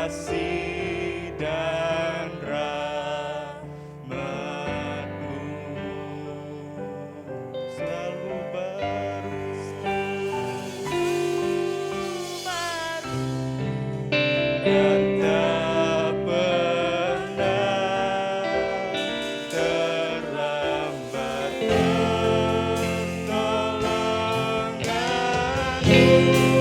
kasih dan rahmat-Mu selalu baru dan tak pernah terlambat pertolongan-Mu.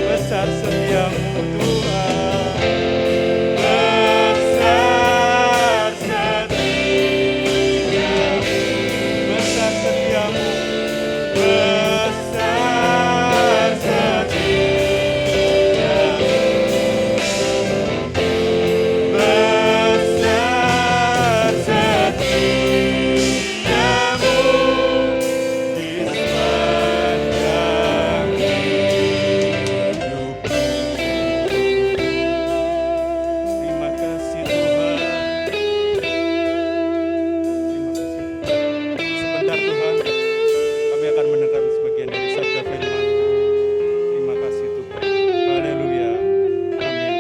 Besar setiamu Tuhan, besar setiamu, besar setiamu, besar setiamu, besar setiamu di sepanjang hidupku. Terima kasih Tuhan. Terima kasih Tuhan. Sebentar Tuhan, kami akan mendengar sebagian dari sabda firman. Terima kasih Tuhan. Haleluya. Amin.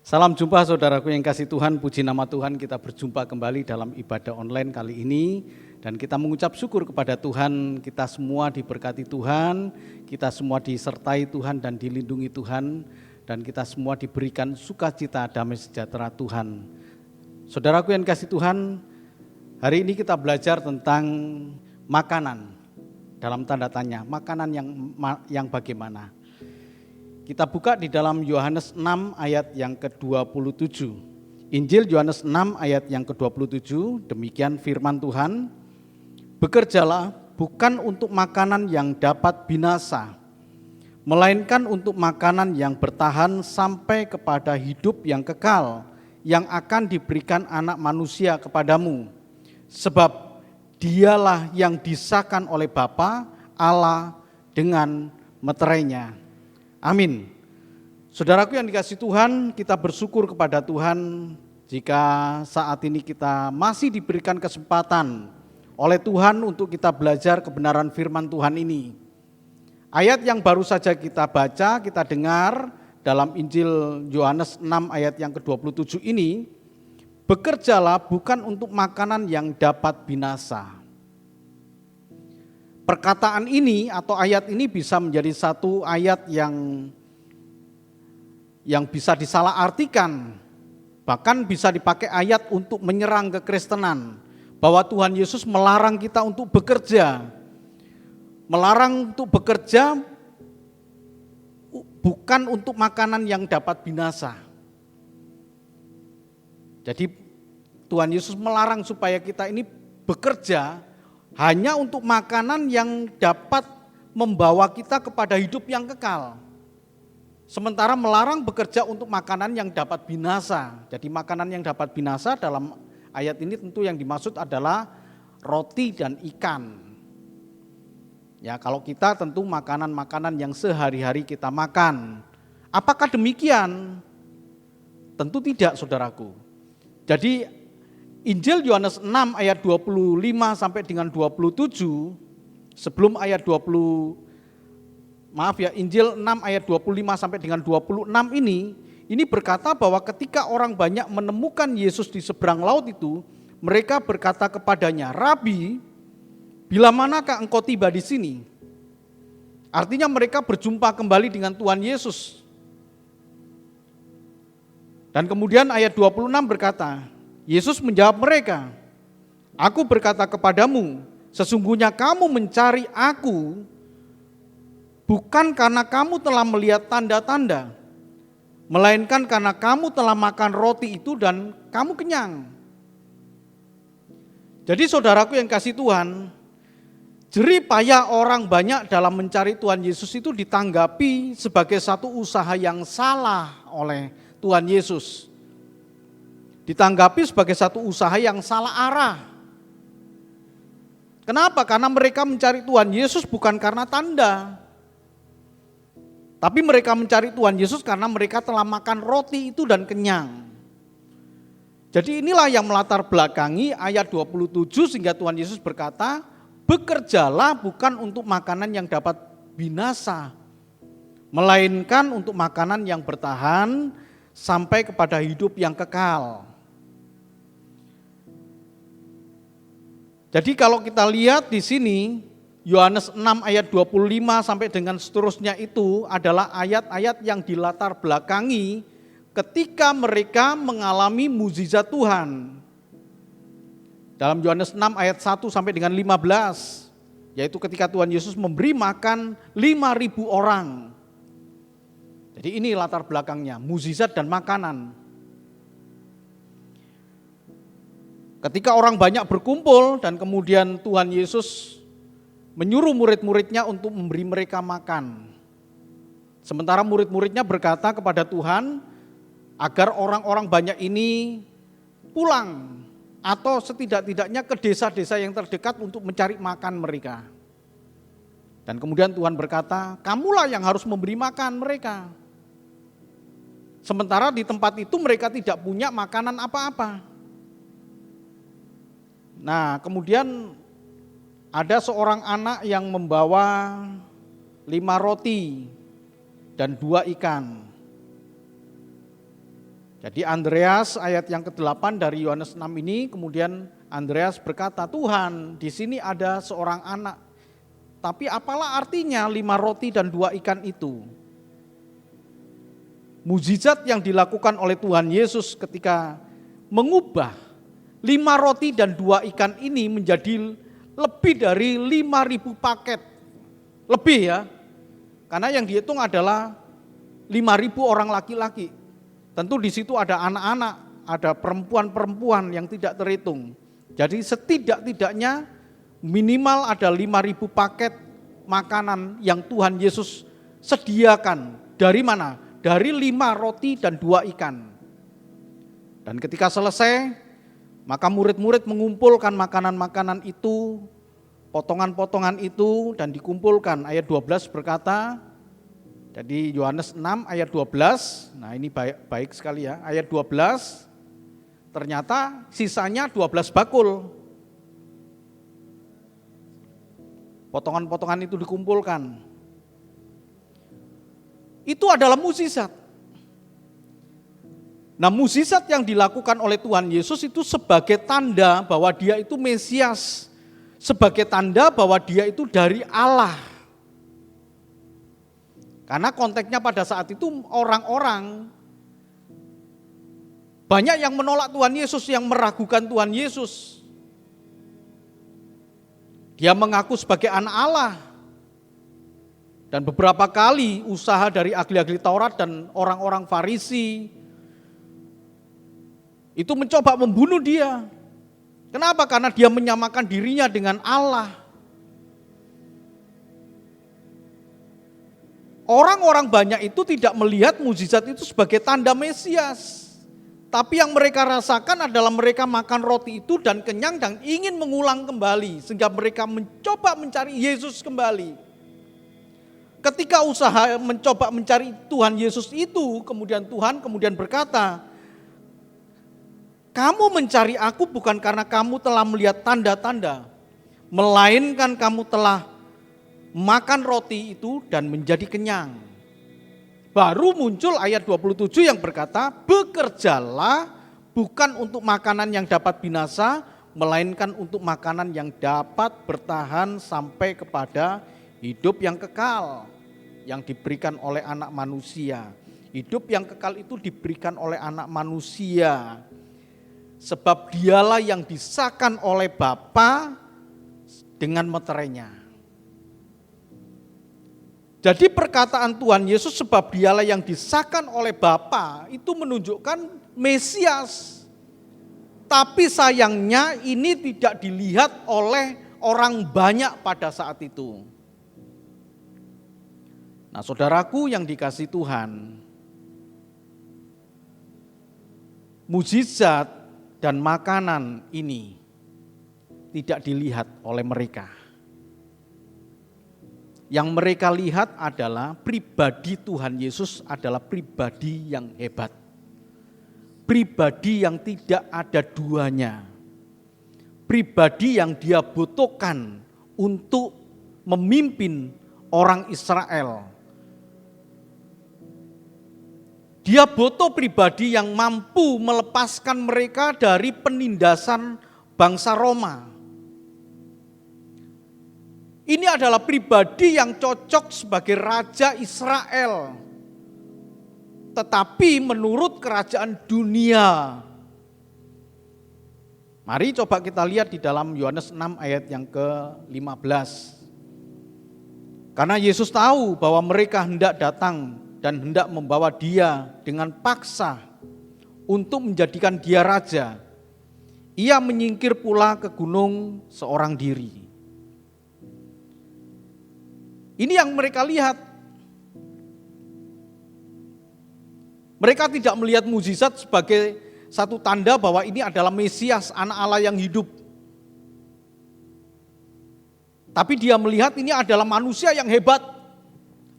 Salam jumpa saudaraku yang kasih Tuhan, puji nama Tuhan, kita berjumpa kembali dalam ibadah online kali ini. Dan kita mengucap syukur kepada Tuhan, kita semua diberkati Tuhan, kita semua disertai Tuhan dan dilindungi Tuhan, dan kita semua diberikan sukacita damai sejahtera Tuhan. Saudaraku yang kasih Tuhan, hari ini kita belajar tentang makanan, dalam tanda tanya, makanan yang bagaimana? Kita buka di dalam Yohanes 6 ayat yang ke-27. Injil Yohanes 6 ayat yang ke-27, demikian firman Tuhan. Bekerjalah bukan untuk makanan yang dapat binasa, melainkan untuk makanan yang bertahan sampai kepada hidup yang kekal, yang akan diberikan anak manusia kepadamu. Sebab dialah yang disahkan oleh Bapa Allah dengan meterainya. Amin. Saudaraku yang dikasihi Tuhan, kita bersyukur kepada Tuhan jika saat ini kita masih diberikan kesempatan oleh Tuhan untuk kita belajar kebenaran firman Tuhan ini. Ayat yang baru saja kita baca, kita dengar dalam Injil Yohanes 6 ayat yang ke-27 ini, bekerjalah bukan untuk makanan yang dapat binasa. Perkataan ini atau ayat ini bisa menjadi satu ayat yang bisa disalahartikan, bahkan bisa dipakai ayat untuk menyerang kekristenan, bahwa Tuhan Yesus melarang kita untuk bekerja, melarang untuk bekerja bukan untuk makanan yang dapat binasa. Jadi Tuhan Yesus melarang supaya kita ini bekerja hanya untuk makanan yang dapat membawa kita kepada hidup yang kekal. Sementara melarang bekerja untuk makanan yang dapat binasa. Jadi makanan yang dapat binasa dalam ayat ini tentu yang dimaksud adalah roti dan ikan. Ya, kalau kita tentu makanan-makanan yang sehari-hari kita makan. Apakah demikian? Tentu tidak, saudaraku. Jadi Injil Yohanes 6 ayat 25 sampai dengan 27, sebelum ayat 27 Injil 6 ayat 25 sampai dengan 26 ini berkata bahwa ketika orang banyak menemukan Yesus di seberang laut itu, mereka berkata kepadanya, "Rabi, bila manakah engkau tiba di sini?" Artinya mereka berjumpa kembali dengan Tuhan Yesus. Dan kemudian ayat 26 berkata, Yesus menjawab mereka, "Aku berkata kepadamu, sesungguhnya kamu mencari aku bukan karena kamu telah melihat tanda-tanda, melainkan karena kamu telah makan roti itu dan kamu kenyang." Jadi saudaraku yang kasih Tuhan, jerih payah orang banyak dalam mencari Tuhan Yesus itu ditanggapi sebagai satu usaha yang salah oleh Tuhan Yesus. Ditanggapi sebagai satu usaha yang salah arah. Kenapa? Karena mereka mencari Tuhan Yesus bukan karena tanda. Tapi mereka mencari Tuhan Yesus karena mereka telah makan roti itu dan kenyang. Jadi inilah yang melatar belakangi ayat 27 sehingga Tuhan Yesus berkata, "Bekerjalah bukan untuk makanan yang dapat binasa, melainkan untuk makanan yang bertahan sampai kepada hidup yang kekal." Jadi kalau kita lihat di sini, Yohanes 6 ayat 25 sampai dengan seterusnya itu adalah ayat-ayat yang dilatar belakangi ketika mereka mengalami mukjizat Tuhan. Dalam Yohanes 6 ayat 1 sampai dengan 15, yaitu ketika Tuhan Yesus memberi makan 5.000 orang. Jadi ini latar belakangnya, mukjizat dan makanan. Ketika orang banyak berkumpul dan kemudian Tuhan Yesus menyuruh murid-muridnya untuk memberi mereka makan. Sementara murid-muridnya berkata kepada Tuhan agar orang-orang banyak ini pulang atau setidak-tidaknya ke desa-desa yang terdekat untuk mencari makan mereka. Dan kemudian Tuhan berkata, "Kamulah yang harus memberi makan mereka." Sementara di tempat itu mereka tidak punya makanan apa-apa. Nah, kemudian ada seorang anak yang membawa 5 roti dan 2 ikan. Jadi Andreas ayat yang ke-8 dari Yohanes 6 ini, kemudian Andreas berkata, "Tuhan, di sini ada seorang anak, tapi apalah artinya 5 roti dan 2 ikan itu?" Mukjizat yang dilakukan oleh Tuhan Yesus ketika mengubah 5 roti dan 2 ikan ini menjadi lebih dari 5.000 paket. Lebih ya, karena yang dihitung adalah 5.000 orang laki-laki. Tentu di situ ada anak-anak, ada perempuan-perempuan yang tidak terhitung. Jadi setidak-tidaknya minimal ada 5.000 paket makanan yang Tuhan Yesus sediakan. Dari mana? Dari 5 roti dan 2 ikan. Dan ketika selesai, maka murid-murid mengumpulkan makanan-makanan itu, potongan-potongan itu dan dikumpulkan. Ayat 12 berkata, jadi Yohanes 6 ayat 12, nah ini baik sekali ya, ayat 12, ternyata sisanya 12 bakul. Potongan-potongan itu dikumpulkan. Itu adalah mukjizat. Nah, mukjizat yang dilakukan oleh Tuhan Yesus itu sebagai tanda bahwa dia itu Mesias, sebagai tanda bahwa dia itu dari Allah. Karena konteksnya pada saat itu orang-orang banyak yang menolak Tuhan Yesus, yang meragukan Tuhan Yesus. Dia mengaku sebagai anak Allah. Dan beberapa kali usaha dari ahli-ahli Taurat dan orang-orang Farisi itu mencoba membunuh dia. Kenapa? Karena dia menyamakan dirinya dengan Allah. Orang-orang banyak itu tidak melihat mukjizat itu sebagai tanda Mesias. Tapi yang mereka rasakan adalah mereka makan roti itu dan kenyang dan ingin mengulang kembali. Sehingga mereka mencoba mencari Yesus kembali. Ketika usaha mencoba mencari Tuhan Yesus itu, kemudian Tuhan berkata, "Kamu mencari aku bukan karena kamu telah melihat tanda-tanda, melainkan kamu telah makan roti itu dan menjadi kenyang. Baru muncul ayat 27 yang berkata, bekerjalah bukan untuk makanan yang dapat binasa, melainkan untuk makanan yang dapat bertahan sampai kepada hidup yang kekal, yang diberikan oleh anak manusia. Hidup yang kekal itu diberikan oleh anak manusia. Sebab dialah yang disahkan oleh Bapa dengan meterainya. Jadi perkataan Tuhan Yesus sebab dialah yang disahkan oleh Bapa itu menunjukkan Mesias. Tapi sayangnya ini tidak dilihat oleh orang banyak pada saat itu. Nah, saudaraku yang dikasihi Tuhan, mukjizat dan makanan ini tidak dilihat oleh mereka. Yang mereka lihat adalah pribadi Tuhan Yesus adalah pribadi yang hebat. Pribadi yang tidak ada duanya. Pribadi yang dia butuhkan untuk memimpin orang Israel. Dia butuh pribadi yang mampu melepaskan mereka dari penindasan bangsa Roma. Ini adalah pribadi yang cocok sebagai raja Israel. Tetapi menurut kerajaan dunia. Mari coba kita lihat di dalam Yohanes 6 ayat yang ke-15. Karena Yesus tahu bahwa mereka hendak datang dan hendak membawa dia dengan paksa untuk menjadikan dia raja. Ia menyingkir pula ke gunung seorang diri. Ini yang mereka lihat. Mereka tidak melihat mukjizat sebagai satu tanda bahwa ini adalah Mesias, anak Allah yang hidup. Tapi dia melihat ini adalah manusia yang hebat.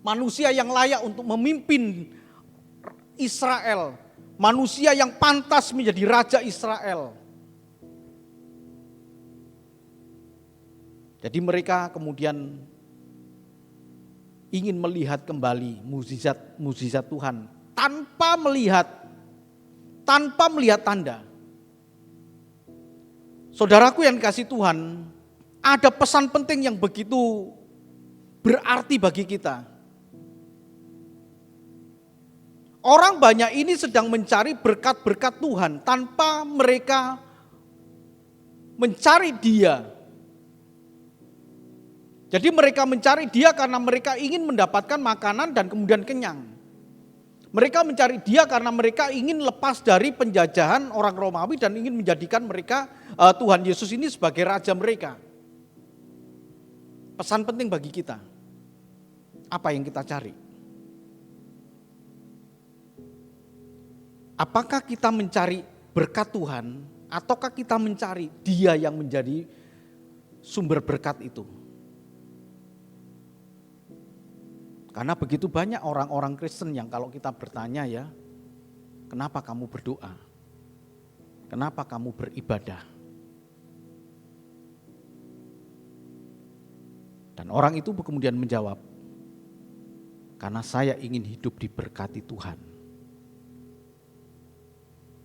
Manusia yang layak untuk memimpin Israel. Manusia yang pantas menjadi raja Israel. Jadi mereka kemudian ingin melihat kembali mukjizat Tuhan tanpa melihat tanda. Saudaraku yang dikasihi Tuhan, ada pesan penting yang begitu berarti bagi kita. Orang banyak ini sedang mencari berkat-berkat Tuhan tanpa mereka mencari Dia. Jadi mereka mencari Dia karena mereka ingin mendapatkan makanan dan kemudian kenyang. Mereka mencari Dia karena mereka ingin lepas dari penjajahan orang Romawi dan ingin menjadikan mereka Tuhan Yesus ini sebagai raja mereka. Pesan penting bagi kita. Apa yang kita cari? Apakah kita mencari berkat Tuhan ataukah kita mencari Dia yang menjadi sumber berkat itu? Karena begitu banyak orang-orang Kristen yang kalau kita bertanya ya, kenapa kamu berdoa? Kenapa kamu beribadah? Dan orang itu kemudian menjawab, karena saya ingin hidup diberkati Tuhan.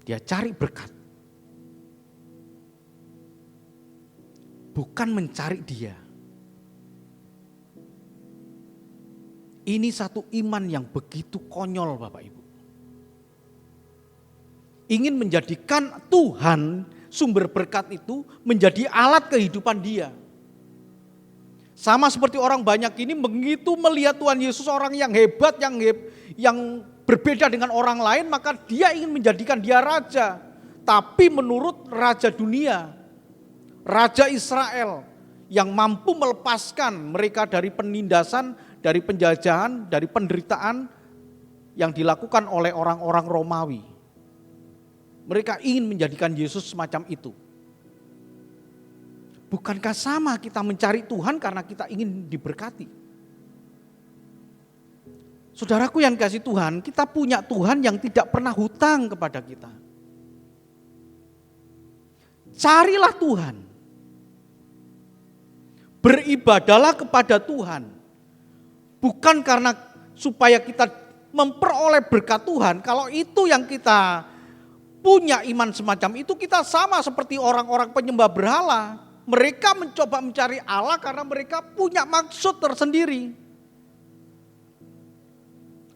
Dia cari berkat. Bukan mencari Dia. Ini satu iman yang begitu konyol Bapak Ibu. Ingin menjadikan Tuhan sumber berkat itu menjadi alat kehidupan dia. Sama seperti orang banyak ini begitu melihat Tuhan Yesus orang yang hebat, yang berbeda dengan orang lain, maka dia ingin menjadikan dia raja. Tapi menurut raja dunia, raja Israel yang mampu melepaskan mereka dari penindasan, dari penjajahan, dari penderitaan yang dilakukan oleh orang-orang Romawi. Mereka ingin menjadikan Yesus semacam itu. Bukankah sama kita mencari Tuhan karena kita ingin diberkati? Saudaraku yang dikasihi Tuhan, kita punya Tuhan yang tidak pernah hutang kepada kita. Carilah Tuhan. Beribadalah kepada Tuhan. bukan karena supaya kita memperoleh berkat Tuhan. Kalau itu yang kita punya iman semacam itu, kita sama seperti orang-orang penyembah berhala. Mereka mencoba mencari Allah karena mereka punya maksud tersendiri.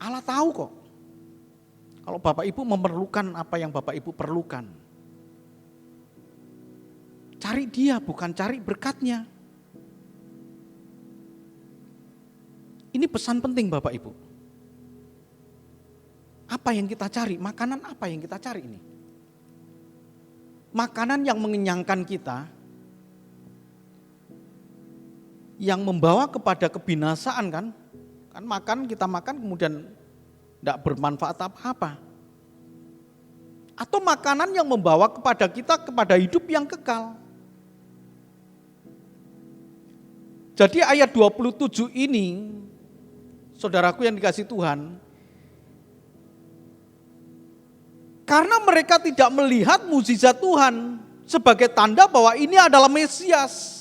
Allah tahu kok, kalau Bapak Ibu memerlukan apa yang Bapak Ibu perlukan. Cari Dia, bukan cari berkatnya. Ini pesan penting Bapak Ibu. Apa yang kita cari? Makanan apa yang kita cari ini? Makanan yang mengenyangkan kita, yang membawa kepada kebinasaan kan? Kan kita makan kemudian tidak bermanfaat apa-apa. Atau makanan yang membawa kepada hidup yang kekal. Jadi ayat 27 ini, saudaraku yang dikasih Tuhan, karena mereka tidak melihat mukjizat Tuhan sebagai tanda bahwa ini adalah Mesias.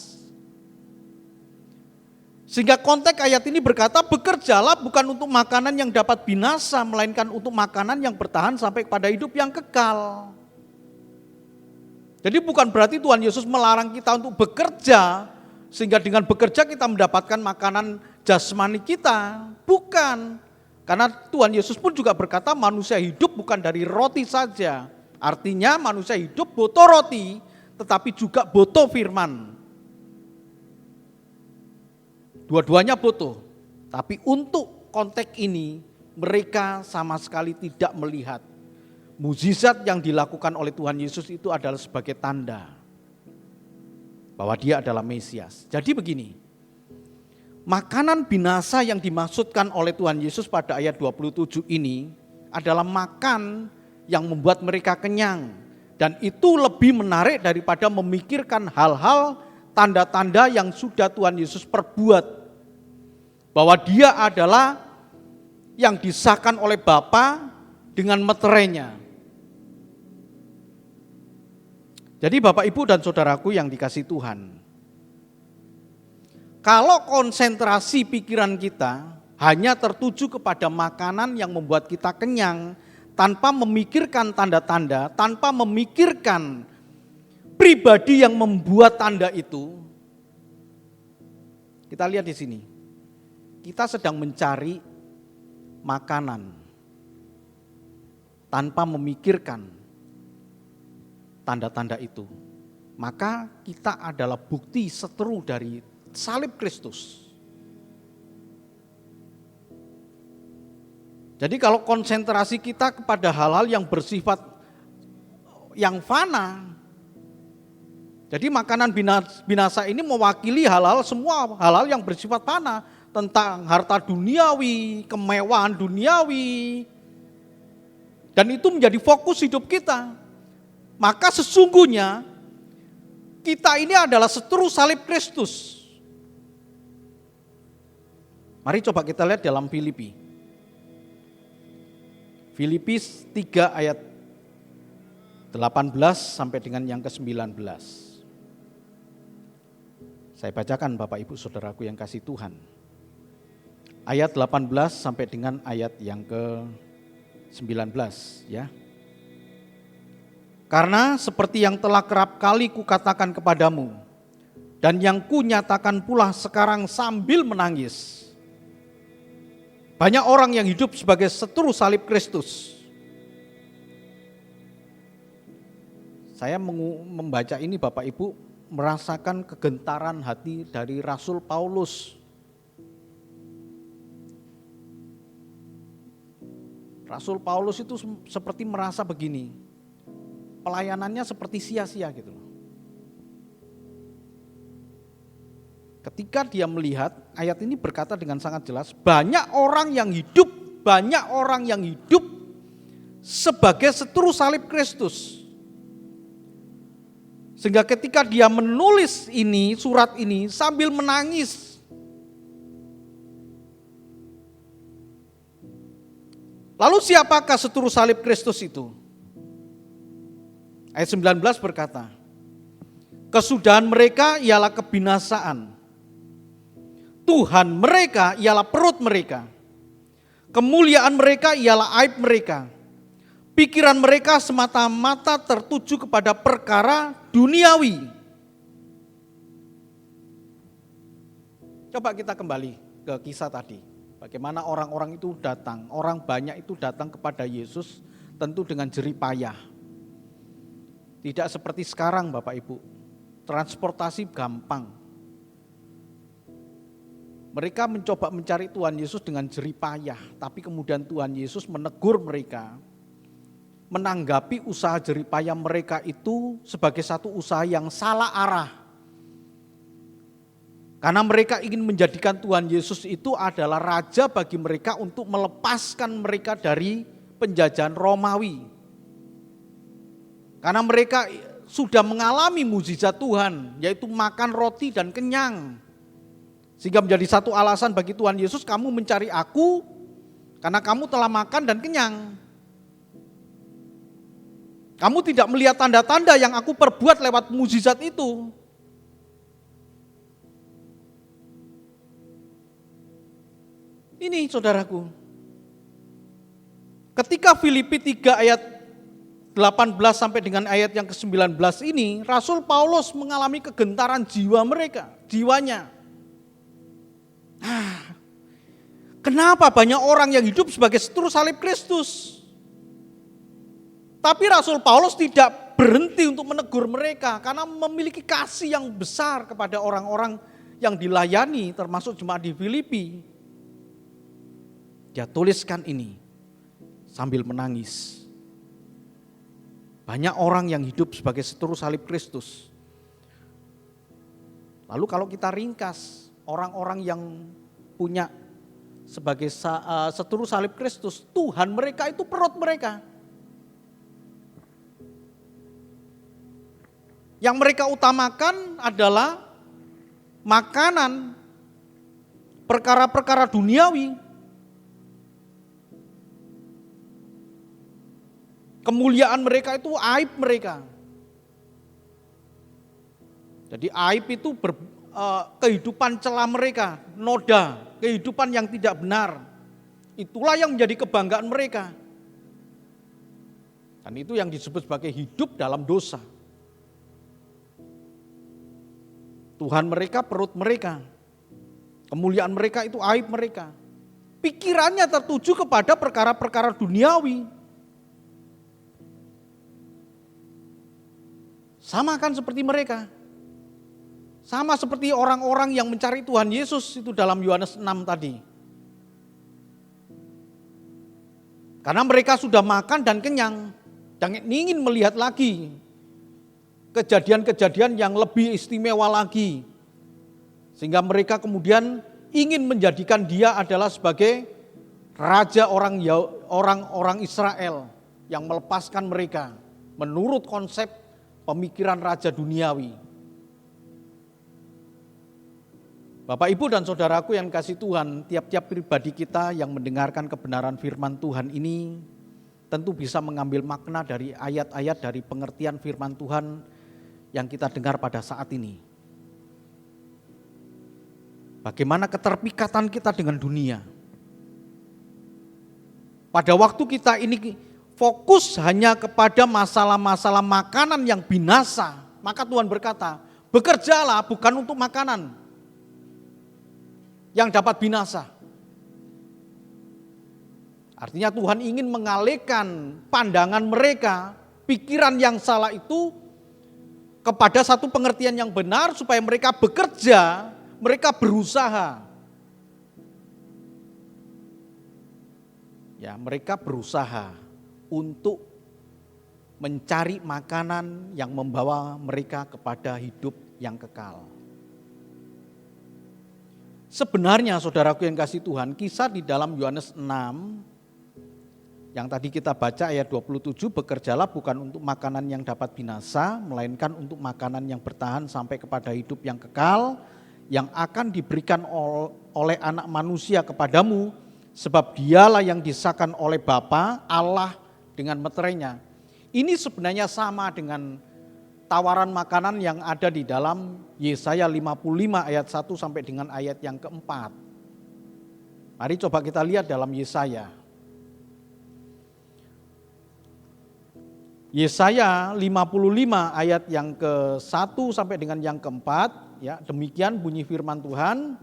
Sehingga konteks ayat ini berkata, bekerjalah bukan untuk makanan yang dapat binasa, melainkan untuk makanan yang bertahan sampai pada hidup yang kekal. Jadi bukan berarti Tuhan Yesus melarang kita untuk bekerja, sehingga dengan bekerja kita mendapatkan makanan jasmani kita. Bukan. Karena Tuhan Yesus pun juga berkata manusia hidup bukan dari roti saja. Artinya manusia hidup butuh roti, tetapi juga butuh firman. Dua-duanya butuh. Tapi untuk konteks ini mereka sama sekali tidak melihat. Mukjizat yang dilakukan oleh Tuhan Yesus itu adalah sebagai tanda bahwa Dia adalah Mesias. Jadi begini, makanan binasa yang dimaksudkan oleh Tuhan Yesus pada ayat 27 ini adalah makan yang membuat mereka kenyang. Dan itu lebih menarik daripada memikirkan hal-hal tanda-tanda yang sudah Tuhan Yesus perbuat. Bahwa Dia adalah yang disahkan oleh Bapa dengan meterainya. Jadi Bapak Ibu dan saudaraku yang dikasih Tuhan, kalau konsentrasi pikiran kita hanya tertuju kepada makanan yang membuat kita kenyang, tanpa memikirkan tanda-tanda, tanpa memikirkan pribadi yang membuat tanda itu, kita lihat di sini, kita sedang mencari makanan tanpa memikirkan tanda-tanda itu. Maka kita adalah bukti seteru dari salib Kristus. Jadi kalau konsentrasi kita kepada hal-hal yang bersifat yang fana, jadi makanan binasa ini mewakili semua hal-hal yang bersifat fana, tentang harta duniawi, kemewahan duniawi, dan itu menjadi fokus hidup kita. Maka sesungguhnya kita ini adalah seteru salib Kristus. Mari coba kita lihat dalam Filipi 3 ayat 18 sampai dengan yang ke-19. Saya bacakan Bapak Ibu Saudaraku yang kasih Tuhan. Ayat 18 sampai dengan ayat yang ke-19 ya. Karena seperti yang telah kerap kali kukatakan kepadamu dan yang kunyatakan pula sekarang sambil menangis. Banyak orang yang hidup sebagai seteru salib Kristus. Saya membaca ini Bapak Ibu merasakan kegentaran hati dari Rasul Paulus. Rasul Paulus itu seperti merasa begini, pelayanannya seperti sia-sia gitu loh. Ketika dia melihat ayat ini berkata dengan sangat jelas, banyak orang yang hidup sebagai seteru salib Kristus. Sehingga ketika dia menulis ini, surat ini sambil menangis. Lalu siapakah seteru salib Kristus itu? Ayat 19 berkata, kesudahan mereka ialah kebinasaan. Tuhan mereka ialah perut mereka. Kemuliaan mereka ialah aib mereka. Pikiran mereka semata-mata tertuju kepada perkara duniawi. Coba kita kembali ke kisah tadi. Bagaimana orang-orang itu datang, orang banyak itu datang kepada Yesus tentu dengan jerih payah. Tidak seperti sekarang Bapak Ibu, transportasi gampang. Mereka mencoba mencari Tuhan Yesus dengan jerih payah, tapi kemudian Tuhan Yesus menegur mereka, menanggapi usaha jerih payah mereka itu sebagai satu usaha yang salah arah. Karena mereka ingin menjadikan Tuhan Yesus itu adalah raja bagi mereka untuk melepaskan mereka dari penjajahan Romawi. Karena mereka sudah mengalami mukjizat Tuhan, yaitu makan roti dan kenyang. Sehingga menjadi satu alasan bagi Tuhan Yesus, kamu mencari aku karena kamu telah makan dan kenyang. Kamu tidak melihat tanda-tanda yang aku perbuat lewat mukjizat itu. Ini saudaraku, ketika Filipi 3 ayat 18 sampai dengan ayat yang ke-19 ini, Rasul Paulus mengalami kegentaran jiwanya. Kenapa banyak orang yang hidup sebagai seteru salib Kristus? Tapi Rasul Paulus tidak berhenti untuk menegur mereka karena memiliki kasih yang besar kepada orang-orang yang dilayani, termasuk jemaat di Filipi. Dia tuliskan ini sambil menangis. Banyak orang yang hidup sebagai seteru salib Kristus. Lalu kalau kita ringkas, orang-orang yang punya sebagai seteru salib Kristus, Tuhan mereka itu perut mereka. Yang mereka utamakan adalah makanan, perkara-perkara duniawi. Kemuliaan mereka itu aib mereka. Jadi aib itu kehidupan celah mereka, noda, kehidupan yang tidak benar. Itulah yang menjadi kebanggaan mereka. Dan itu yang disebut sebagai hidup dalam dosa. Tuhan mereka perut mereka. Kemuliaan mereka itu aib mereka. Pikirannya tertuju kepada perkara-perkara duniawi. Sama kan seperti mereka. Sama seperti orang-orang yang mencari Tuhan Yesus itu dalam Yohanes 6 tadi. Karena mereka sudah makan dan kenyang. Dan ingin melihat lagi kejadian-kejadian yang lebih istimewa lagi. Sehingga mereka kemudian ingin menjadikan dia adalah sebagai raja orang Israel yang melepaskan mereka menurut konsep pemikiran raja duniawi. Bapak, Ibu, dan saudaraku yang kasih Tuhan, tiap-tiap pribadi kita yang mendengarkan kebenaran firman Tuhan ini tentu bisa mengambil makna dari ayat-ayat dari pengertian firman Tuhan yang kita dengar pada saat ini. Bagaimana keterpikatan kita dengan dunia. Pada waktu kita ini fokus hanya kepada masalah-masalah makanan yang binasa, maka Tuhan berkata, bekerjalah bukan untuk makanan yang dapat binasa. Artinya Tuhan ingin mengalihkan pandangan mereka, pikiran yang salah itu kepada satu pengertian yang benar supaya mereka bekerja, mereka berusaha. Ya, mereka berusaha untuk mencari makanan yang membawa mereka kepada hidup yang kekal. Sebenarnya saudaraku yang kasih Tuhan, kisah di dalam Yohanes 6 yang tadi kita baca ayat 27, bekerjalah bukan untuk makanan yang dapat binasa, melainkan untuk makanan yang bertahan sampai kepada hidup yang kekal, yang akan diberikan oleh anak manusia kepadamu, sebab dialah yang disahkan oleh Bapa Allah dengan meterainya. Ini sebenarnya sama dengan tawaran makanan yang ada di dalam Yesaya 55 ayat 1 sampai dengan ayat yang keempat. Mari coba kita lihat dalam Yesaya. Yesaya 55 ayat yang ke-1 sampai dengan yang keempat, ya, demikian bunyi firman Tuhan.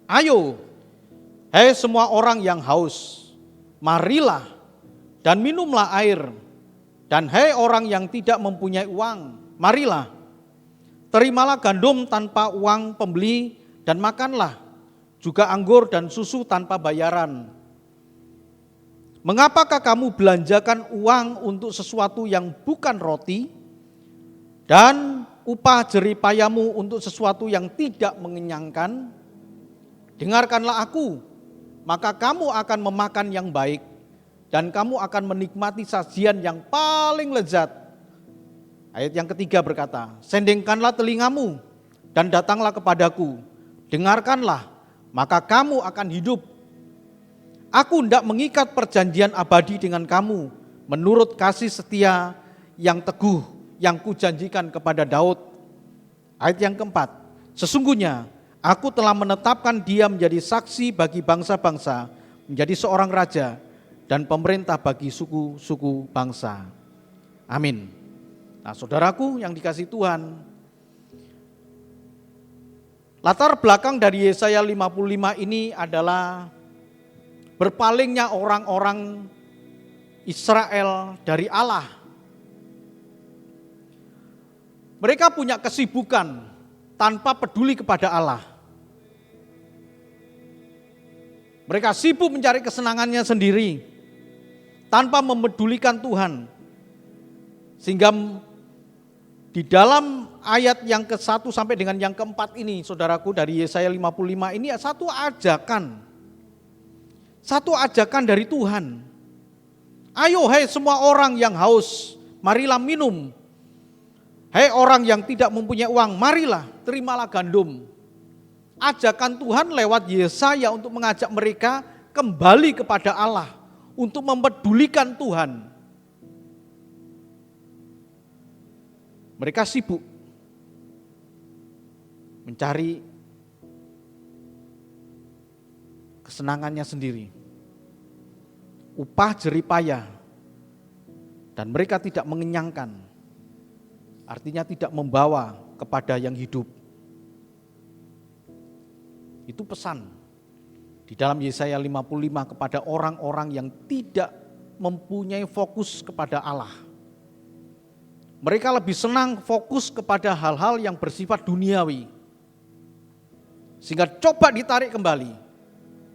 Ayo, hai semua orang yang haus, marilah dan minumlah air. Dan hai orang yang tidak mempunyai uang, marilah, terimalah gandum tanpa uang pembeli dan makanlah. Juga anggur dan susu tanpa bayaran. Mengapakah kamu belanjakan uang untuk sesuatu yang bukan roti, dan upah jeripayamu untuk sesuatu yang tidak mengenyangkan? Dengarkanlah aku, maka kamu akan memakan yang baik, dan kamu akan menikmati sajian yang paling lezat. Ayat yang ketiga berkata, sendengkanlah telingamu dan datanglah kepadaku, dengarkanlah, maka kamu akan hidup. Aku hendak mengikat perjanjian abadi dengan kamu menurut kasih setia yang teguh yang kujanjikan kepada Daud. Ayat yang keempat, sesungguhnya aku telah menetapkan dia menjadi saksi bagi bangsa-bangsa, menjadi seorang raja dan pemerintah bagi suku-suku bangsa. Amin. Nah, saudaraku yang dikasihi Tuhan, latar belakang dari Yesaya 55 ini adalah berpalingnya orang-orang Israel dari Allah. Mereka punya kesibukan tanpa peduli kepada Allah. Mereka sibuk mencari kesenangannya sendiri tanpa memedulikan Tuhan. Sehingga di dalam ayat yang ke-1 sampai dengan yang ke-4 ini, saudaraku, dari Yesaya 55 ini satu ajakan dari Tuhan. Ayo hai semua orang yang haus, marilah minum. Hai orang yang tidak mempunyai uang, marilah terimalah gandum. Ajakan Tuhan lewat Yesaya untuk mengajak mereka kembali kepada Allah, untuk mempedulikan Tuhan. Mereka sibuk mencari kesenangannya sendiri, upah jeripaya, dan mereka tidak mengenyangkan, artinya tidak membawa kepada yang hidup. Itu pesan di dalam Yesaya 55 kepada orang-orang yang tidak mempunyai fokus kepada Allah. Mereka lebih senang fokus kepada hal-hal yang bersifat duniawi. Sehingga coba ditarik kembali.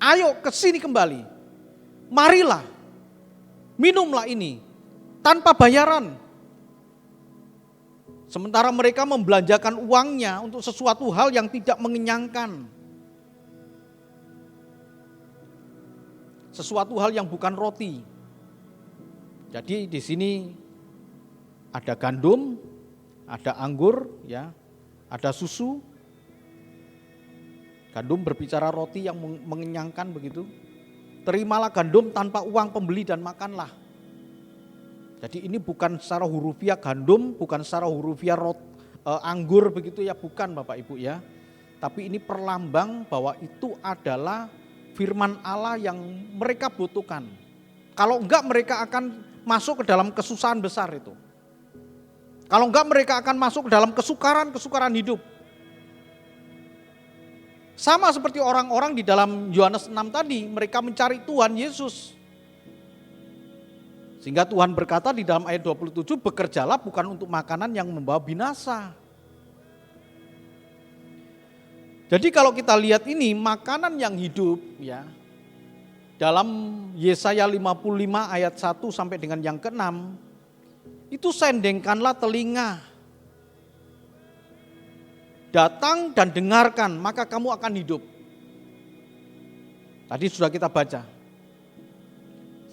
Ayo ke sini kembali. Marilah, minumlah ini tanpa bayaran. Sementara mereka membelanjakan uangnya untuk sesuatu hal yang tidak mengenyangkan. Sesuatu hal yang bukan roti. Jadi di sini ada gandum, ada anggur, ya, ada susu. Gandum berbicara roti yang mengenyangkan begitu. Terimalah gandum tanpa uang pembeli dan makanlah. Jadi ini bukan secara hurufiah gandum, bukan secara hurufiah anggur begitu ya, bukan Bapak Ibu ya. Tapi ini perlambang bahwa itu adalah firman Allah yang mereka butuhkan. Kalau enggak mereka akan masuk ke dalam kesusahan besar itu. Kalau enggak mereka akan masuk ke dalam kesukaran hidup. Sama seperti orang-orang di dalam Yohanes 6 tadi, mereka mencari Tuhan Yesus. Sehingga Tuhan berkata di dalam ayat 27, bekerjalah bukan untuk makanan yang membawa binasa. Jadi kalau kita lihat ini makanan yang hidup ya. Dalam Yesaya 55 ayat 1 sampai dengan yang ke-6, itu sendengkanlah telinga. Datang dan dengarkan, maka kamu akan hidup. Tadi sudah kita baca.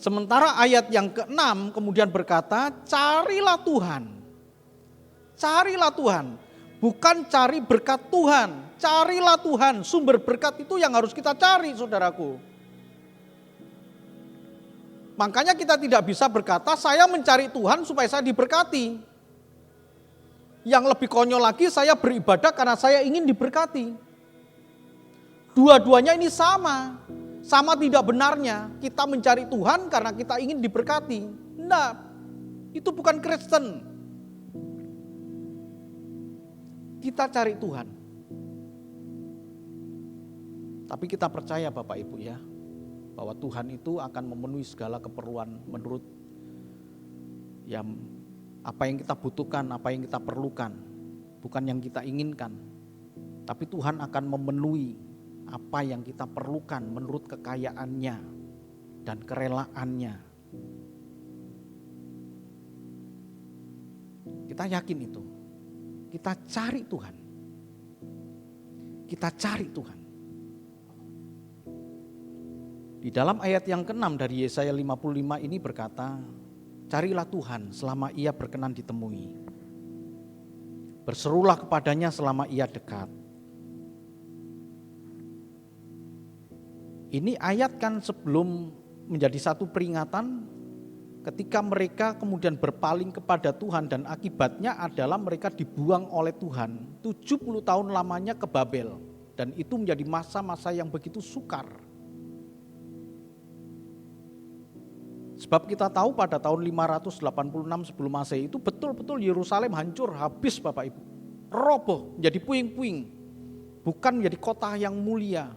Sementara ayat yang ke-6 kemudian berkata, carilah Tuhan. Carilah Tuhan. Bukan cari berkat Tuhan. Carilah Tuhan. Sumber berkat itu yang harus kita cari, saudaraku. Makanya kita tidak bisa berkata, saya mencari Tuhan supaya saya diberkati. Yang lebih konyol lagi, saya beribadah karena saya ingin diberkati. Dua-duanya ini sama. Sama tidak benarnya. Kita mencari Tuhan karena kita ingin diberkati. Enggak, itu bukan Kristen. Kita cari Tuhan. Tapi kita percaya Bapak Ibu ya, bahwa Tuhan itu akan memenuhi segala keperluan menurut yang apa yang kita butuhkan, apa yang kita perlukan, bukan yang kita inginkan. Tapi Tuhan akan memenuhi apa yang kita perlukan menurut kekayaannya dan kerelaannya. Kita yakin itu. Kita cari Tuhan. Kita cari Tuhan. Di dalam ayat yang ke-6 dari Yesaya 55 ini berkata, carilah Tuhan selama ia berkenan ditemui. Berserulah kepadanya selama ia dekat. Ini ayat kan sebelum menjadi satu peringatan ketika mereka kemudian berpaling kepada Tuhan dan akibatnya adalah mereka dibuang oleh Tuhan 70 tahun lamanya ke Babel. Dan itu menjadi masa-masa yang begitu sukar. Sebab kita tahu pada tahun 586 sebelum Masehi itu betul-betul Yerusalem hancur, habis Bapak Ibu. Roboh, menjadi puing-puing. Bukan menjadi kota yang mulia.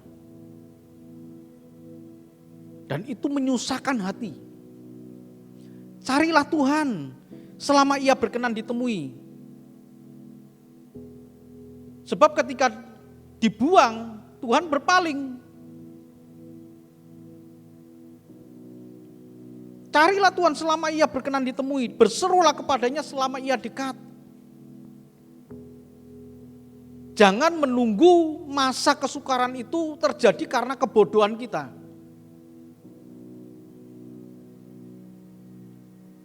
Dan itu menyusahkan hati. Carilah Tuhan selama ia berkenan ditemui. Sebab ketika dibuang, Tuhan berpaling. Carilah Tuhan selama ia berkenan ditemui. Berserulah kepadanya selama ia dekat. Jangan menunggu masa kesukaran itu terjadi karena kebodohan kita.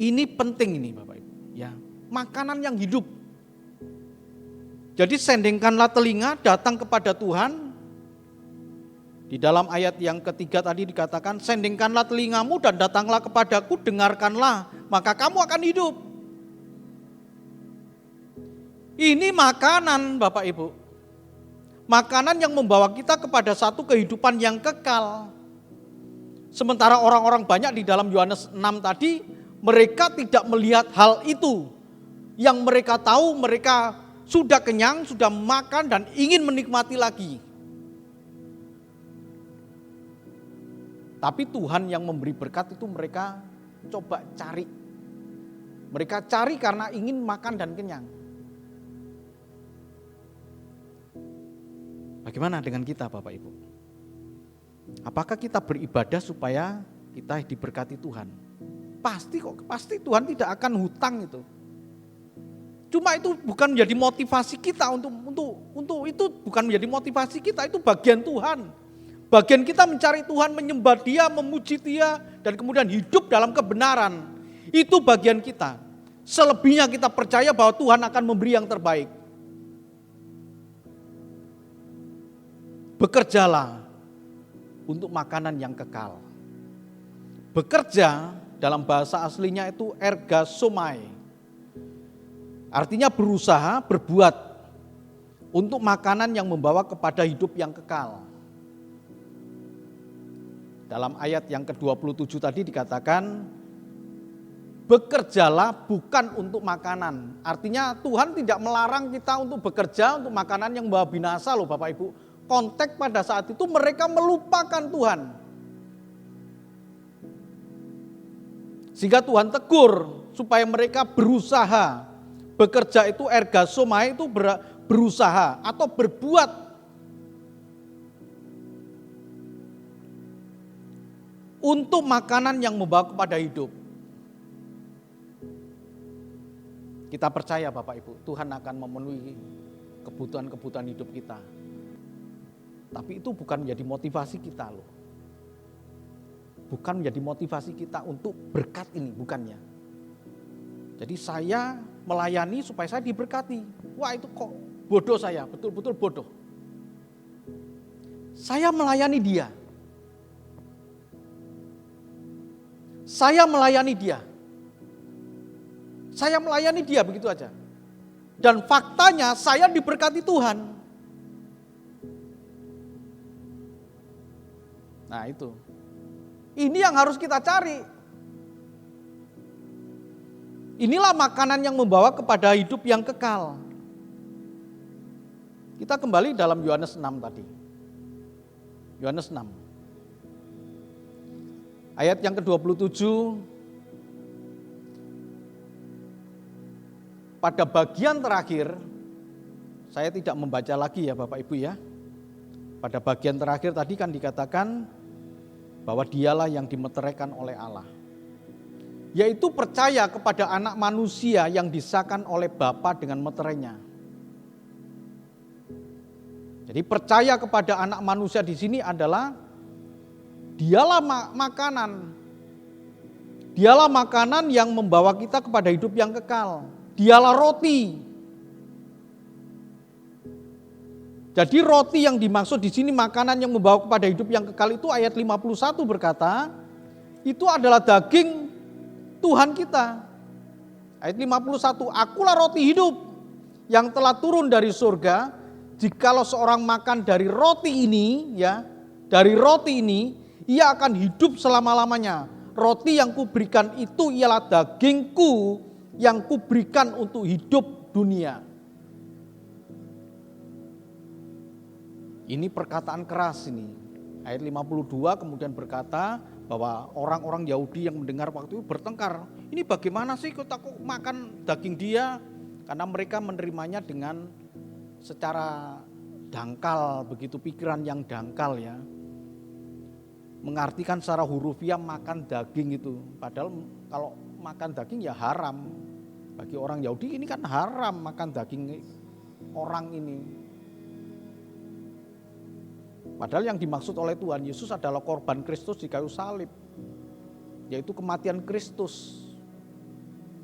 Ini penting ini Bapak Ibu, ya. Makanan yang hidup. Jadi sendengkanlah telinga, datang kepada Tuhan. Di dalam ayat yang ketiga tadi dikatakan, sendengkanlah telingamu dan datanglah kepadaku, dengarkanlah, maka kamu akan hidup. Ini makanan Bapak Ibu. Makanan yang membawa kita kepada satu kehidupan yang kekal. Sementara orang-orang banyak di dalam Yohanes 6 tadi, mereka tidak melihat hal itu. Yang mereka tahu mereka sudah kenyang, sudah makan dan ingin menikmati lagi. Tapi Tuhan yang memberi berkat itu mereka coba cari. Mereka cari karena ingin makan dan kenyang. Bagaimana dengan kita Bapak Ibu? Apakah kita beribadah supaya kita diberkati Tuhan? Pasti Tuhan tidak akan hutang itu. Cuma itu bukan menjadi motivasi kita untuk itu bukan menjadi motivasi kita, itu bagian Tuhan. Bagian kita mencari Tuhan, menyembah Dia, memuji Dia dan kemudian hidup dalam kebenaran. Itu bagian kita. Selebihnya kita percaya bahwa Tuhan akan memberi yang terbaik. Bekerjalah untuk makanan yang kekal. Bekerja dalam bahasa aslinya itu ergasomai. Artinya berusaha, berbuat untuk makanan yang membawa kepada hidup yang kekal. Dalam ayat yang ke-27 tadi dikatakan, bekerjalah bukan untuk makanan. Artinya Tuhan tidak melarang kita untuk bekerja untuk makanan yang membawa binasa loh Bapak Ibu. Konteks pada saat itu mereka melupakan Tuhan. Sehingga Tuhan tegur supaya mereka berusaha. Bekerja itu ergasomai itu berusaha atau berbuat. Untuk makanan yang membawa kepada hidup. Kita percaya Bapak Ibu, Tuhan akan memenuhi kebutuhan-kebutuhan hidup kita. Tapi itu bukan menjadi motivasi kita loh. Bukan menjadi motivasi kita untuk berkat ini, bukannya. Jadi saya melayani supaya saya diberkati. Wah itu kok bodoh saya, betul-betul bodoh. Saya melayani Dia. saya melayani dia. Saya melayani dia begitu aja. Dan faktanya saya diberkati Tuhan. Nah itu. Ini yang harus kita cari. Inilah makanan yang membawa kepada hidup yang kekal. Kita kembali dalam Yohanes 6 tadi. Yohanes 6. Ayat yang ke-27. Pada bagian terakhir, saya tidak membaca lagi ya Bapak Ibu ya. Pada bagian terakhir tadi kan dikatakan bahwa dialah yang dimeteraikan oleh Allah. Yaitu percaya kepada anak manusia yang disahkan oleh Bapa dengan meterainya. Jadi percaya kepada anak manusia di sini adalah dialah makanan. Dialah makanan yang membawa kita kepada hidup yang kekal. Dialah roti. Jadi roti yang dimaksud di sini makanan yang membawa kepada hidup yang kekal itu ayat 51 berkata, itu adalah daging Tuhan kita. Ayat 51, akulah roti hidup yang telah turun dari surga. Jikalau seorang makan dari roti ini, ya, dari roti ini, ia akan hidup selama-lamanya. Roti yang kuberikan itu ialah dagingku yang kuberikan untuk hidup dunia. Ini perkataan keras ini. Ayat 52 kemudian berkata bahwa orang-orang Yahudi yang mendengar waktu itu bertengkar. Ini bagaimana sih kok makan daging dia? Karena mereka menerimanya dengan secara dangkal, begitu pikiran yang dangkal ya. Mengartikan secara hurufiah makan daging itu. Padahal kalau makan daging ya haram. Bagi orang Yahudi ini kan haram makan daging orang ini. Padahal yang dimaksud oleh Tuhan Yesus adalah korban Kristus di kayu salib. Yaitu kematian Kristus.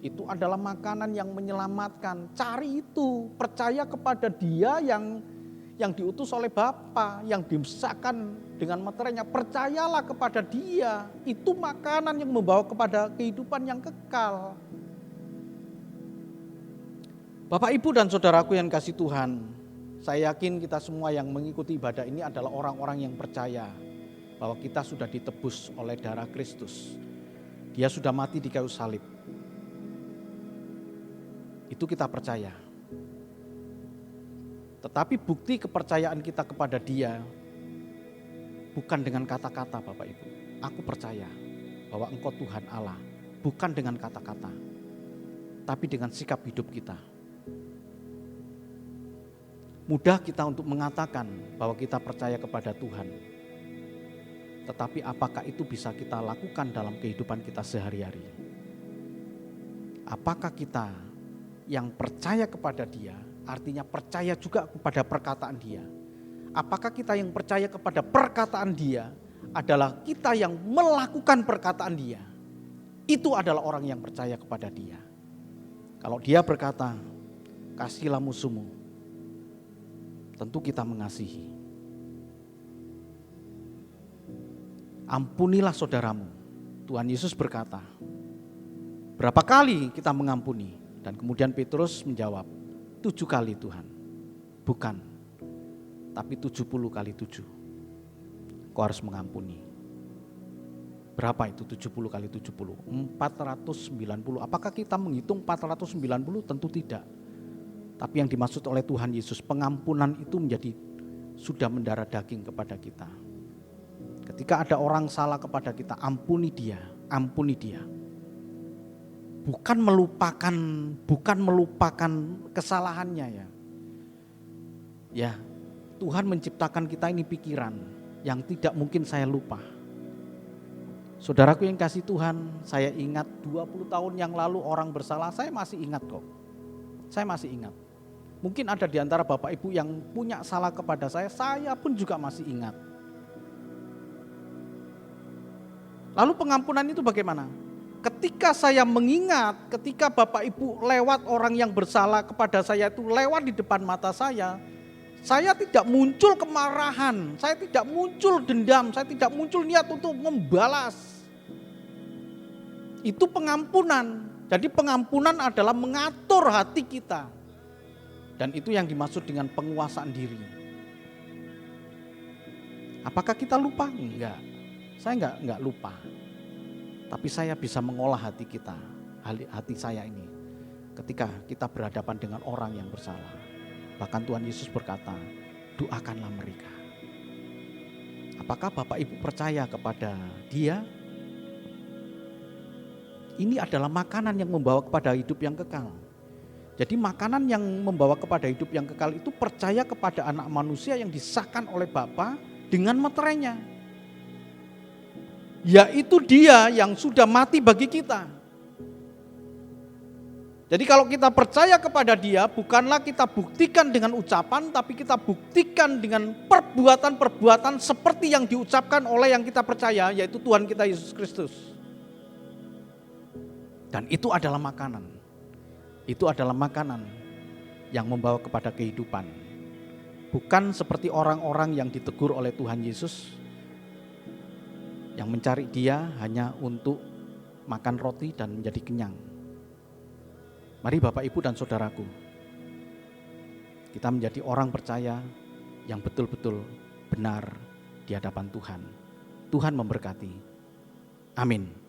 Itu adalah makanan yang menyelamatkan. Cari itu, percaya kepada Dia yang diutus oleh Bapa, yang dimesahkan dengan meterainya. Percayalah kepada Dia. Itu makanan yang membawa kepada kehidupan yang kekal. Bapak, Ibu dan saudaraku yang kasih Tuhan, saya yakin kita semua yang mengikuti ibadah ini adalah orang-orang yang percaya bahwa kita sudah ditebus oleh darah Kristus. Dia sudah mati di kayu salib. Itu kita percaya. Tetapi bukti kepercayaan kita kepada Dia bukan dengan kata-kata Bapak Ibu. Aku percaya bahwa Engkau Tuhan Allah, bukan dengan kata-kata, tapi dengan sikap hidup kita. Mudah kita untuk mengatakan bahwa kita percaya kepada Tuhan. Tetapi apakah itu bisa kita lakukan dalam kehidupan kita sehari-hari? Apakah kita yang percaya kepada Dia, artinya percaya juga kepada perkataan Dia? Apakah kita yang percaya kepada perkataan Dia adalah kita yang melakukan perkataan Dia? Itu adalah orang yang percaya kepada Dia. Kalau Dia berkata, kasihilah musuhmu, tentu kita mengasihi. Ampunilah saudaramu. Tuhan Yesus berkata, berapa kali kita mengampuni? Dan kemudian Petrus menjawab, 7 kali Tuhan. Bukan, tapi 70 kali 7. Kau harus mengampuni. Berapa itu 70 kali 70? 490. Apakah kita menghitung 490? Tentu tidak. Tapi yang dimaksud oleh Tuhan Yesus, pengampunan itu menjadi sudah mendarah daging kepada kita. Ketika ada orang salah kepada kita, ampuni dia, ampuni dia. Bukan melupakan kesalahannya ya. Ya, Tuhan menciptakan kita ini pikiran yang tidak mungkin saya lupa. Saudaraku yang kasih Tuhan, saya ingat 20 tahun yang lalu orang bersalah, saya masih ingat kok. Saya masih ingat. Mungkin ada di antara Bapak Ibu yang punya salah kepada saya pun juga masih ingat. Lalu pengampunan itu bagaimana? Ketika saya mengingat, ketika Bapak Ibu lewat orang yang bersalah kepada saya itu lewat di depan mata saya tidak muncul kemarahan, saya tidak muncul dendam, saya tidak muncul niat untuk membalas. Itu pengampunan. Jadi pengampunan adalah mengatur hati kita. Dan itu yang dimaksud dengan penguasaan diri. Apakah kita lupa? Enggak. Saya enggak lupa. Tapi saya bisa mengolah hati kita, hati saya ini. Ketika kita berhadapan dengan orang yang bersalah. Bahkan Tuhan Yesus berkata, doakanlah mereka. Apakah Bapak Ibu percaya kepada Dia? Ini adalah makanan yang membawa kepada hidup yang kekal. Jadi makanan yang membawa kepada hidup yang kekal itu percaya kepada anak manusia yang disahkan oleh Bapa dengan meterainya. Yaitu Dia yang sudah mati bagi kita. Jadi kalau kita percaya kepada Dia, bukanlah kita buktikan dengan ucapan, tapi kita buktikan dengan perbuatan-perbuatan seperti yang diucapkan oleh yang kita percaya, yaitu Tuhan kita Yesus Kristus. Dan itu adalah makanan. Itu adalah makanan yang membawa kepada kehidupan. Bukan seperti orang-orang yang ditegur oleh Tuhan Yesus, yang mencari Dia hanya untuk makan roti dan menjadi kenyang. Mari Bapak Ibu dan Saudaraku, kita menjadi orang percaya yang betul-betul benar di hadapan Tuhan. Tuhan memberkati. Amin.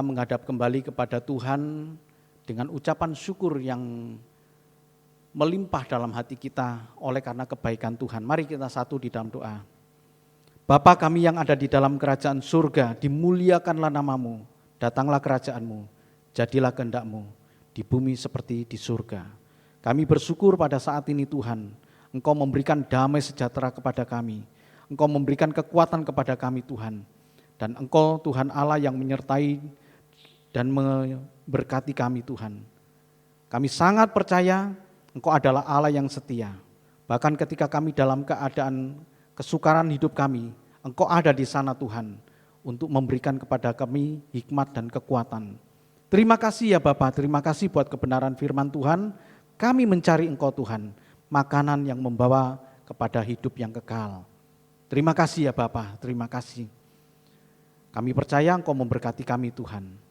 Menghadap kembali kepada Tuhan dengan ucapan syukur yang melimpah dalam hati kita oleh karena kebaikan Tuhan. Mari kita satu di dalam doa. Bapa kami yang ada di dalam kerajaan surga, dimuliakanlah namamu, datanglah kerajaanmu, jadilah kehendak-mu di bumi seperti di surga. Kami bersyukur pada saat ini Tuhan, Engkau memberikan damai sejahtera kepada kami, Engkau memberikan kekuatan kepada kami Tuhan, dan Engkau Tuhan Allah yang menyertai dan memberkati kami Tuhan. Kami sangat percaya Engkau adalah Allah yang setia. Bahkan ketika kami dalam keadaan kesukaran hidup kami, Engkau ada di sana Tuhan untuk memberikan kepada kami hikmat dan kekuatan. Terima kasih ya Bapa, terima kasih buat kebenaran firman Tuhan. Kami mencari Engkau Tuhan, makanan yang membawa kepada hidup yang kekal. Terima kasih ya Bapa, terima kasih. Kami percaya Engkau memberkati kami Tuhan.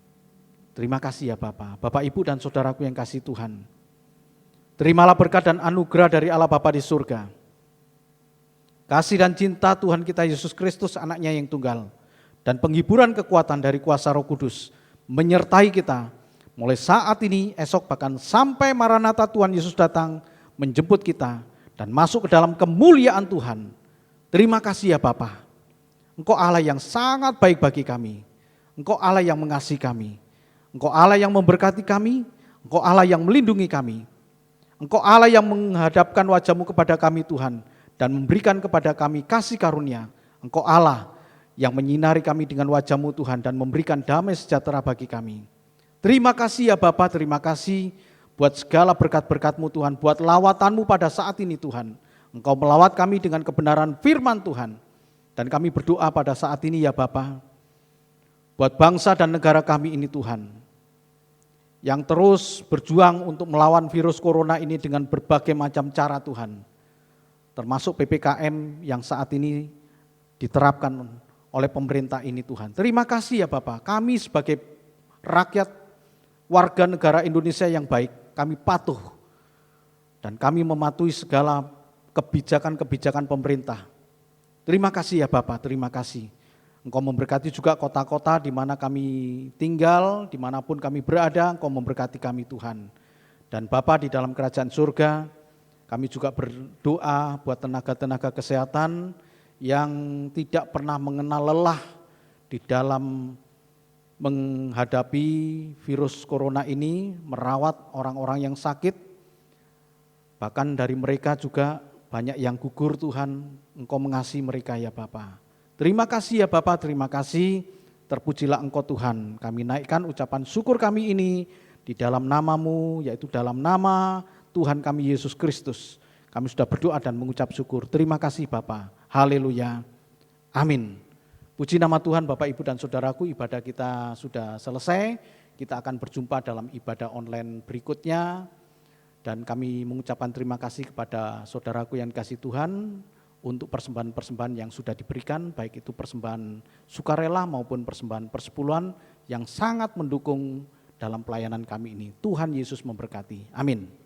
Terima kasih ya Bapa, Bapak Ibu dan Saudaraku yang kasih Tuhan. Terimalah berkat dan anugerah dari Allah Bapa di surga. Kasih dan cinta Tuhan kita Yesus Kristus anaknya yang tunggal. Dan penghiburan kekuatan dari kuasa Roh Kudus menyertai kita. Mulai saat ini, esok bahkan sampai Maranatha Tuhan Yesus datang menjemput kita. Dan masuk ke dalam kemuliaan Tuhan. Terima kasih ya Bapa. Engkau Allah yang sangat baik bagi kami. Engkau Allah yang mengasihi kami. Engkau Allah yang memberkati kami, Engkau Allah yang melindungi kami. Engkau Allah yang menghadapkan wajah-Mu kepada kami Tuhan dan memberikan kepada kami kasih karunia. Engkau Allah yang menyinari kami dengan wajah-Mu Tuhan dan memberikan damai sejahtera bagi kami. Terima kasih ya Bapa, terima kasih buat segala berkat-berkat-Mu Tuhan, buat lawatan-Mu pada saat ini Tuhan. Engkau melawat kami dengan kebenaran firman Tuhan. Dan kami berdoa pada saat ini ya Bapa, buat bangsa dan negara kami ini Tuhan, yang terus berjuang untuk melawan virus corona ini dengan berbagai macam cara Tuhan. Termasuk PPKM yang saat ini diterapkan oleh pemerintah ini Tuhan. Terima kasih ya Bapak, kami sebagai rakyat warga negara Indonesia yang baik, kami patuh. Dan kami mematuhi segala kebijakan-kebijakan pemerintah. Terima kasih ya Bapak, terima kasih. Engkau memberkati juga kota-kota di mana kami tinggal, dimanapun kami berada, Engkau memberkati kami Tuhan. Dan Bapa di dalam kerajaan surga, kami juga berdoa buat tenaga-tenaga kesehatan yang tidak pernah mengenal lelah di dalam menghadapi virus corona ini, merawat orang-orang yang sakit. Bahkan dari mereka juga banyak yang gugur Tuhan, Engkau mengasihi mereka ya Bapa. Terima kasih ya Bapa, terima kasih. Terpujilah Engkau Tuhan. Kami naikkan ucapan syukur kami ini Di dalam nama-Mu, yaitu dalam nama Tuhan kami Yesus Kristus, kami sudah berdoa dan mengucap syukur. Terima kasih Bapa. Haleluya. Amin. Puji nama Tuhan Bapak, Ibu, dan Saudaraku, ibadah kita sudah selesai. Kita akan berjumpa dalam ibadah online berikutnya. Dan kami mengucapkan terima kasih kepada saudaraku yang dikasihi Tuhan untuk persembahan-persembahan yang sudah diberikan, baik itu persembahan sukarela maupun persembahan persepuluhan yang sangat mendukung dalam pelayanan kami ini. Tuhan Yesus memberkati. Amin.